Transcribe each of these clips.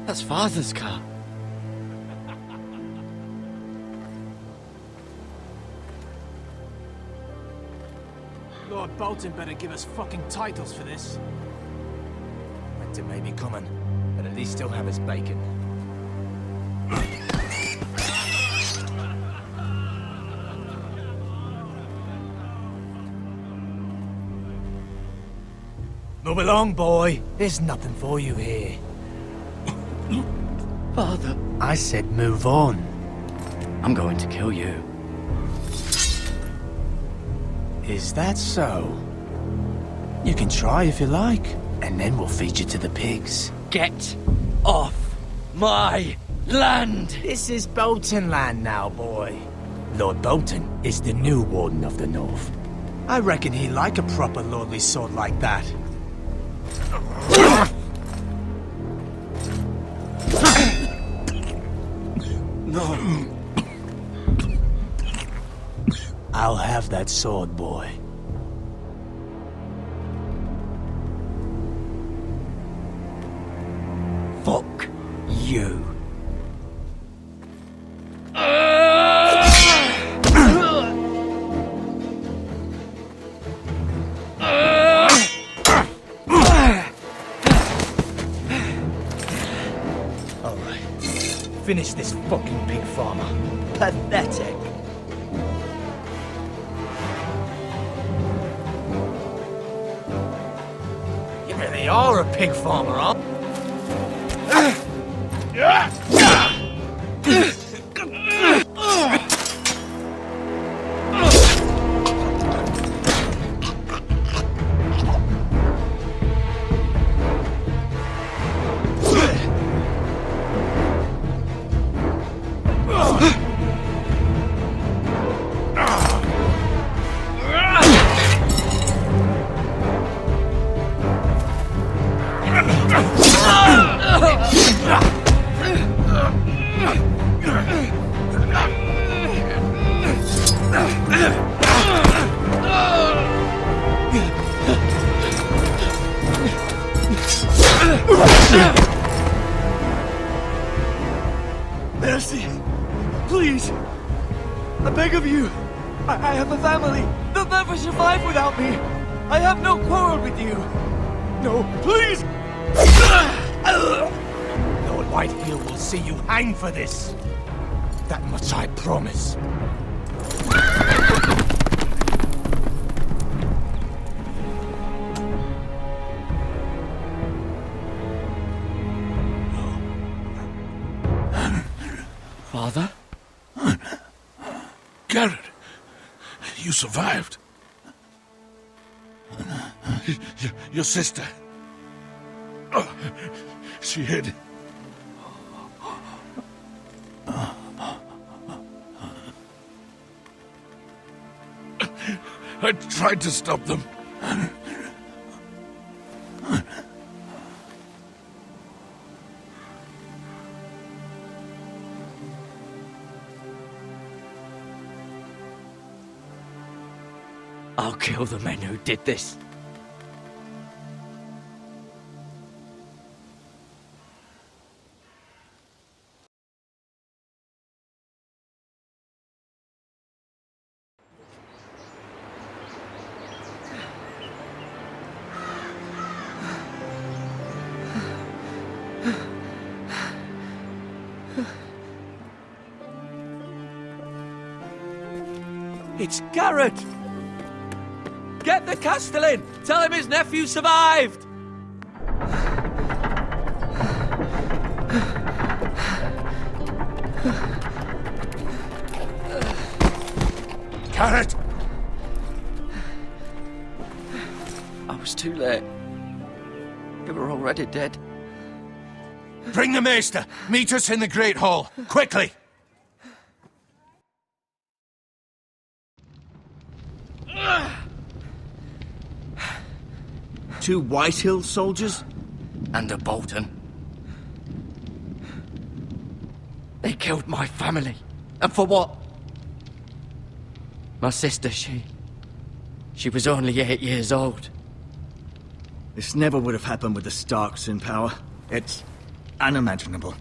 That's Father's car. Lord Bolton better give us fucking titles for this. Winter may be coming, but at least he'll have his bacon. Move along, boy. There's nothing for you here. Father, I said move on. I'm going to kill you. Is that so? You can try if you like, and then we'll feed you to the pigs. Get off my land! This is Bolton land now, boy. Lord Bolton is the new Warden of the North. I reckon he'd like a proper lordly sword like that. No. I'll have that sword, boy. Fuck you. Alright. Finish this fucking pig farmer. Pathetic. You really are a pig farmer, huh? Mercy! Please! I beg of you! I have a family! They'll never survive without me! I have no quarrel with you! No, please! Lord Whitefield will see you hang for this. That much I promise. Father? Garrett, you survived. Your sister. Oh, she hid. I tried to stop them. I'll kill the men who did this. It's Garrett! Get the Castellan! Tell him his nephew survived! Garrett! I was too late. They were already dead. Bring the maester. Meet us in the Great Hall. Quickly! Two Whitehill soldiers? And a Bolton. They killed my family. And for what? My sister, she was only 8 years old. This never would have happened with the Starks in power. It's unimaginable,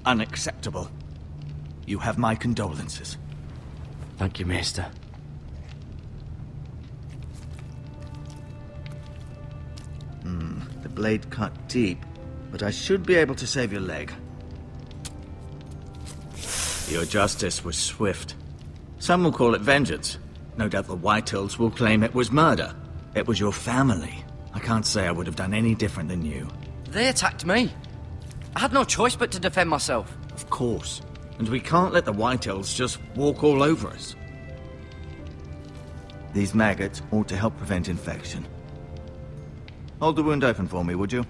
unacceptable. You have my condolences. Thank you, Maester. The blade cut deep, but I should be able to save your leg. Your justice was swift. Some will call it vengeance. No doubt the Whitehills will claim it was murder. It was your family. I can't say I would have done any different than you. They attacked me. I had no choice but to defend myself. Of course. And we can't let the Whitehills just walk all over us. These maggots ought to help prevent infection. Hold the wound open for me, would you?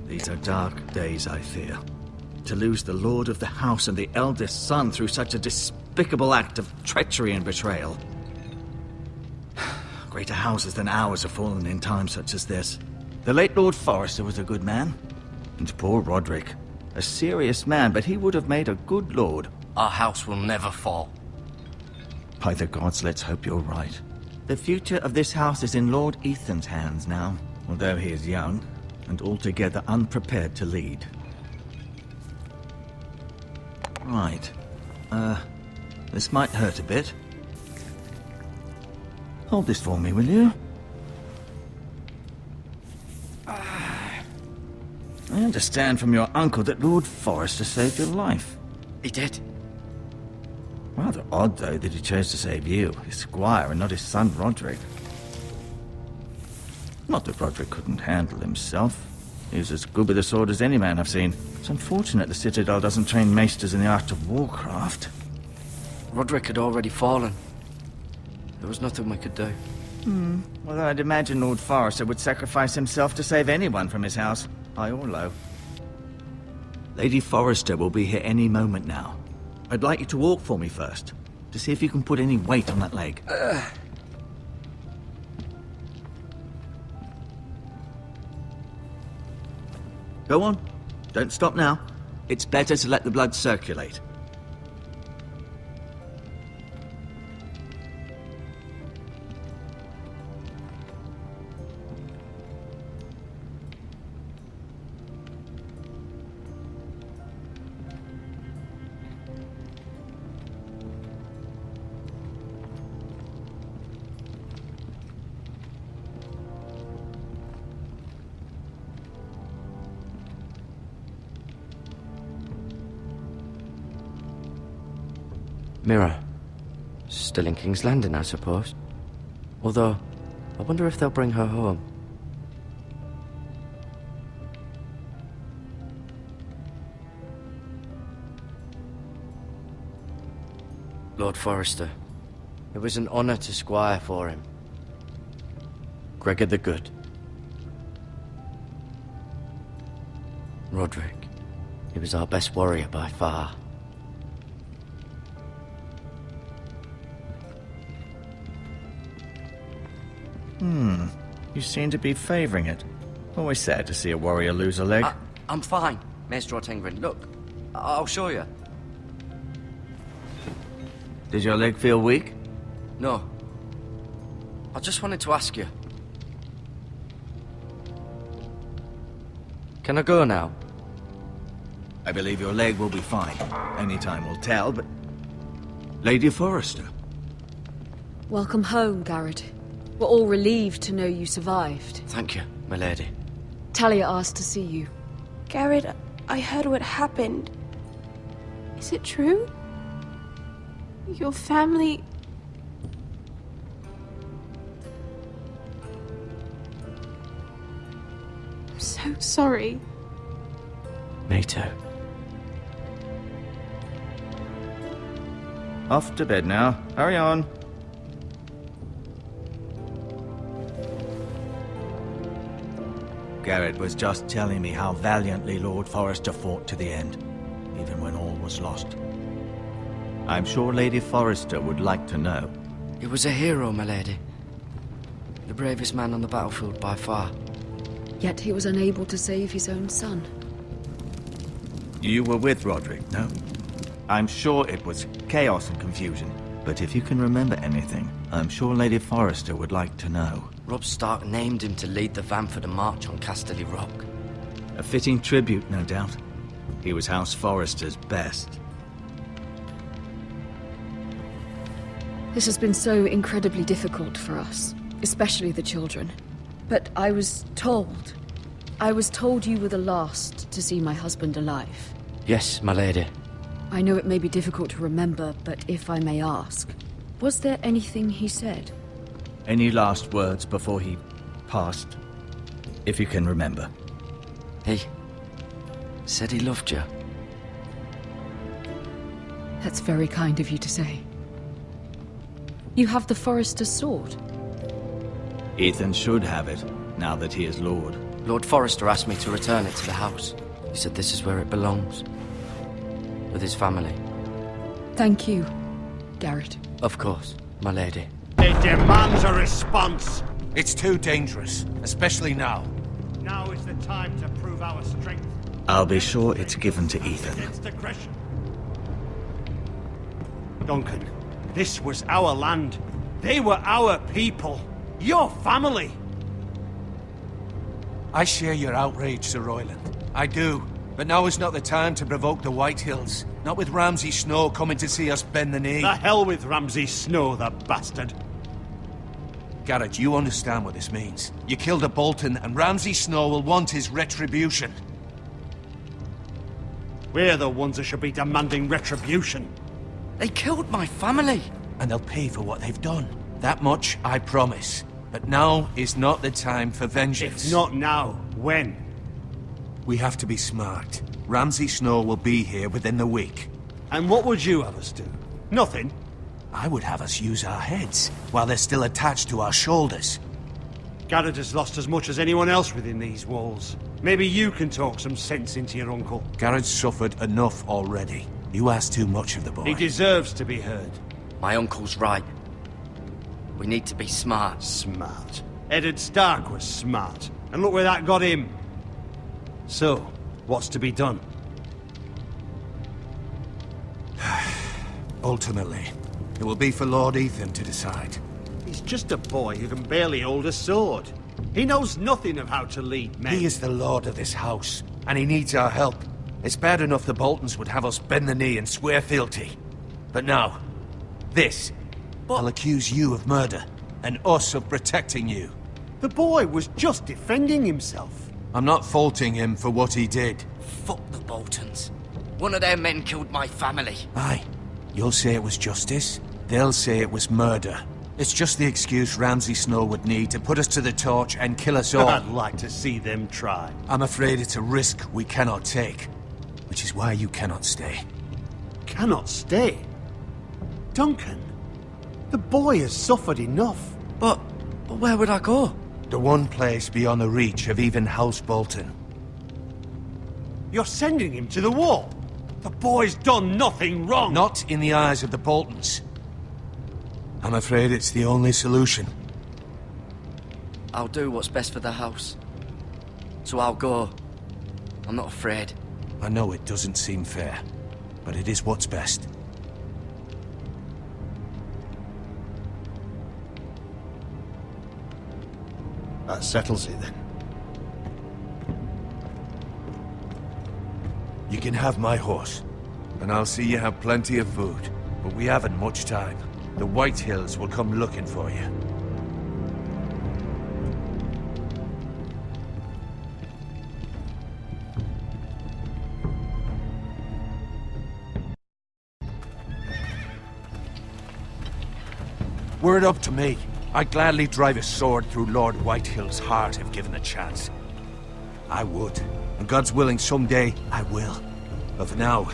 These are dark days, I fear. To lose the lord of the house and the eldest son through such a despicable act of treachery and betrayal. Greater houses than ours have fallen in times such as this. The late Lord Forrester was a good man. And poor Roderick. A serious man, but he would have made a good lord. Our house will never fall. By the gods, let's hope you're right. The future of this house is in Lord Ethan's hands now, although he is young and altogether unprepared to lead. Right. This might hurt a bit. Hold this for me, will you? I understand from your uncle that Lord Forrester saved your life. He did. Rather odd, though, that he chose to save you, his squire, and not his son Roderick. Not that Roderick couldn't handle himself. He was as good with a sword as any man I've seen. It's unfortunate the Citadel doesn't train maesters in the art of warcraft. Roderick had already fallen. There was nothing we could do. Although I'd imagine Lord Forrester would sacrifice himself to save anyone from his house, high or low. Lady Forrester will be here any moment now. I'd like you to walk for me first, to see if you can put any weight on that leg. Go on. Don't stop now. It's better to let the blood circulate. Mirror. Still in King's Landing, I suppose. Although, I wonder if they'll bring her home. Lord Forrester. It was an honor to squire for him. Gregor the Good. Roderick. He was our best warrior by far. You seem to be favoring it. Always sad to see a warrior lose a leg. I'm fine, Maester Ortengren. Look, I'll show you. Did your leg feel weak? No. I just wanted to ask you. Can I go now? I believe your leg will be fine. Only time will tell, but... Lady Forrester. Welcome home, Garrett. We're all relieved to know you survived. Thank you, my lady. Talia asked to see you. Garrett, I heard what happened. Is it true? Your family... I'm so sorry. Me too. Off to bed now. Hurry on. Garrett was just telling me how valiantly Lord Forrester fought to the end, even when all was lost. I'm sure Lady Forrester would like to know. He was a hero, my lady. The bravest man on the battlefield by far. Yet he was unable to save his own son. You were with Roderick, no? I'm sure it was chaos and confusion, but if you can remember anything, I'm sure Lady Forrester would like to know. Robb Stark named him to lead the van for the march on Casterly Rock. A fitting tribute, no doubt. He was House Forrester's best. This has been so incredibly difficult for us, especially the children. But I was told you were the last to see my husband alive. Yes, my lady. I know it may be difficult to remember, but if I may ask, was there anything he said? Any last words before he passed? If you can remember. He said he loved you. That's very kind of you to say. You have the Forrester's sword. Ethan should have it, now that he is Lord. Lord Forrester asked me to return it to the house. He said this is where it belongs. With his family. Thank you, Garrett. Of course, my lady. It demands a response. It's too dangerous, especially now. Now is the time to prove our strength. I'll be sure it's given to Ethan. Against aggression. Duncan, this was our land. They were our people. Your family. I share your outrage, Sir Royland. I do. But now is not the time to provoke the White Hills. Not with Ramsay Snow coming to see us bend the knee. The hell with Ramsay Snow, the bastard. Garrett, you understand what this means. You killed a Bolton, and Ramsay Snow will want his retribution. We're the ones that should be demanding retribution. They killed my family. And they'll pay for what they've done. That much I promise. But now is not the time for vengeance. If not now, when? We have to be smart. Ramsay Snow will be here within the week. And what would you have us do? Nothing. I would have us use our heads, while they're still attached to our shoulders. Garrett has lost as much as anyone else within these walls. Maybe you can talk some sense into your uncle. Garrett's suffered enough already. You ask too much of the boy. He deserves to be heard. My uncle's right. We need to be smart. Smart. Eddard Stark was smart. And look where that got him. So, what's to be done? Ultimately, it will be for Lord Ethan to decide. He's just a boy who can barely hold a sword. He knows nothing of how to lead men. He is the lord of this house, and he needs our help. It's bad enough the Boltons would have us bend the knee and swear fealty. But now, this. I'll accuse you of murder, and us of protecting you. The boy was just defending himself. I'm not faulting him for what he did. Fuck the Boltons. One of their men killed my family. Aye. You'll say it was justice. They'll say it was murder. It's just the excuse Ramsay Snow would need to put us to the torch and kill us all. I'd like to see them try. I'm afraid it's a risk we cannot take. Which is why you cannot stay. Cannot stay? Duncan, the boy has suffered enough. But where would I go? The one place beyond the reach of even House Bolton. You're sending him to the wall. The boy's done nothing wrong. Not in the eyes of the Boltons. I'm afraid it's the only solution. I'll do what's best for the house. So I'll go. I'm not afraid. I know it doesn't seem fair, but it is what's best. That settles it then. You can have my horse, and I'll see you have plenty of food. But we haven't much time. The White Hills will come looking for you. Were it up to me, I'd gladly drive a sword through Lord Whitehill's heart if given a chance. I would. And God's willing, someday I will. But for now,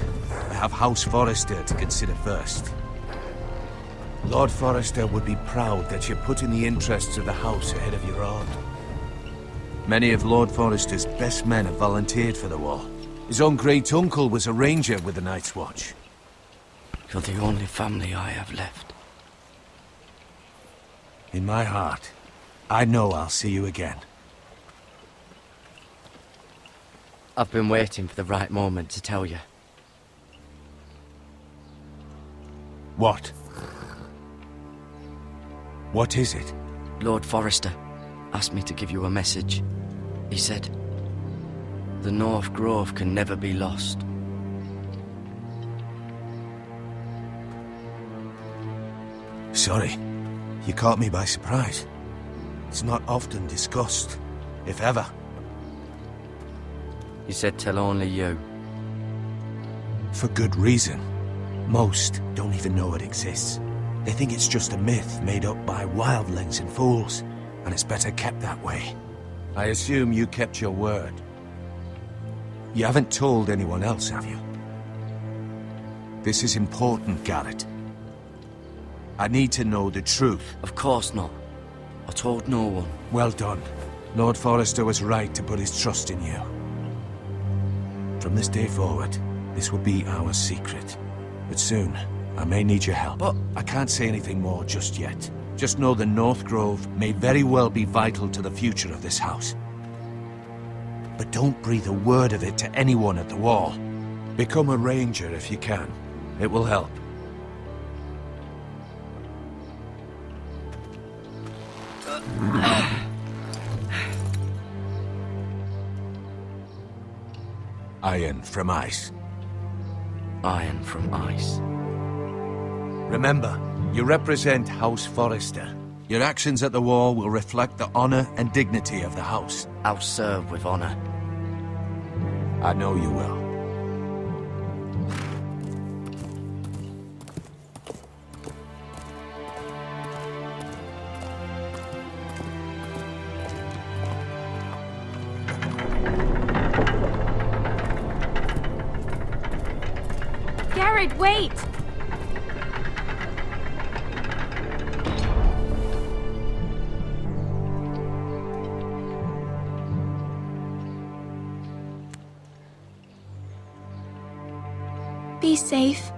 I have House Forrester to consider first. Lord Forrester would be proud that you're putting the interests of the house ahead of your own. Many of Lord Forrester's best men have volunteered for the war. His own great-uncle was a ranger with the Night's Watch. You're the only family I have left. In my heart, I know I'll see you again. I've been waiting for the right moment to tell you. What? What is it? Lord Forrester asked me to give you a message. He said, the North Grove can never be lost. Sorry, you caught me by surprise. It's not often discussed, if ever. He said tell only you. For good reason. Most don't even know it exists. They think it's just a myth made up by wildlings and fools, and it's better kept that way. I assume you kept your word. You haven't told anyone else, have you? This is important, Garrett. I need to know the truth. Of course not. I told no one. Well done. Lord Forrester was right to put his trust in you. From this day forward, this will be our secret. But soon, I may need your help. But I can't say anything more just yet. Just know the North Grove may very well be vital to the future of this house. But don't breathe a word of it to anyone at the Wall. Become a ranger if you can. It will help. Iron from ice. Iron from ice. Remember, you represent House Forrester. Your actions at the Wall will reflect the honor and dignity of the house. I'll serve with honor. I know you will. Garrett, wait! Be safe.